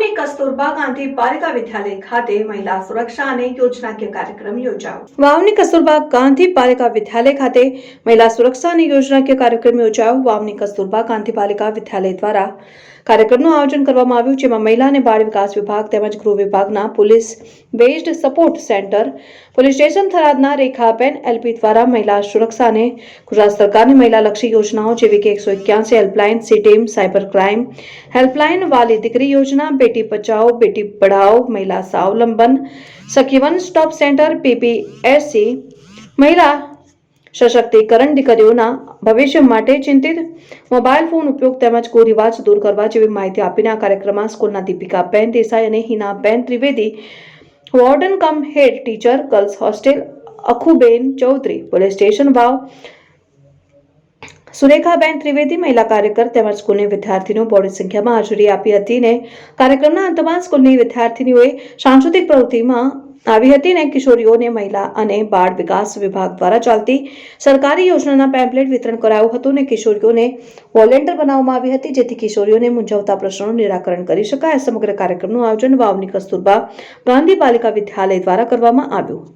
વાવની કસ્તુરબા ગાંધી બાલિકા વિદ્યાલય ખાતે મહિલા સુરક્ષા અને યોજનાકીય કાર્યક્રમ યોજાયો। વાવની કસ્તુરબા ગાંધી બાલિકા વિદ્યાલય ખાતે મહિલા સુરક્ષા અને યોજનાકીય કાર્યક્રમ યોજાયો। વાવની કસ્તુરબા ગાંધી બાલિકા વિદ્યાલય દ્વારા કાર્યક્રમનું આયોજન કરવામાં આવ્યું, જેમાં મહિલા અને બાળ વિકાસ વિભાગ તેમજ ગૃહ વિભાગના police based support centre police station થરાદના રેખાબેન એલપી દ્વારા મહિલા સુરક્ષા અને ગુજરાત સરકારની મહિલાલક્ષી યોજનાઓ જેવી કે 181 હેલ્પલાઇન, સીટીમ, સાયબર ક્રાઇમ હેલ્પલાઇન, વાલી દીકરી યોજના, બેટી બચાઓ બેટી પઢાઓ, મહિલા સ્વાવલંબન સખી વન સ્ટોપ સેન્ટર, પીપીએસસી, મહિલા સશક્તિકરણ, દીકરીઓના ભવિષ્ય માટે ચિંતિત, મોબાઈલ ફોન ઉપયોગ તેમજ કુરિવાજ દૂર કરવા જેવી માહિતી આપીને આ કાર્યક્રમમાં સ્કૂલના દીપિકાબેન દેસાઈ અને Hinaben Trivedi, warden cum head teacher, girls hostel Akhuben Chaudhari, police station Vav Surekhaben Trivedi, મહિલા કાર્યકર તેમજ સ્કૂલની વિદ્યાર્થીનીઓ બહોળી સંખ્યામાં હાજરી આપી હતી ને કાર્યક્રમના અંતમાં સ્કૂલની વિદ્યાર્થીનીઓએ સાંસ્કૃતિક પ્રવૃત્તિમાં આવી હતી ને કિશોરીઓને મહિલા અને બાળ વિકાસ વિભાગ દ્વારા ચાલતી સરકારી યોજનાના પેમ્પલેટ વિતરણ કરાયું હતું ને કિશોરીઓને વોલેન્ટિયર બનાવવામાં આવી હતી, જેથી કિશોરીઓને મૂંઝવતા પ્રશ્નોનું નિરાકરણ કરી શકાય। સમગ્ર કાર્યક્રમનું આયોજન વાવની કસ્તુરબા ગાંધી બાલિકા વિદ્યાલય દ્વારા કરવામાં આવ્યું।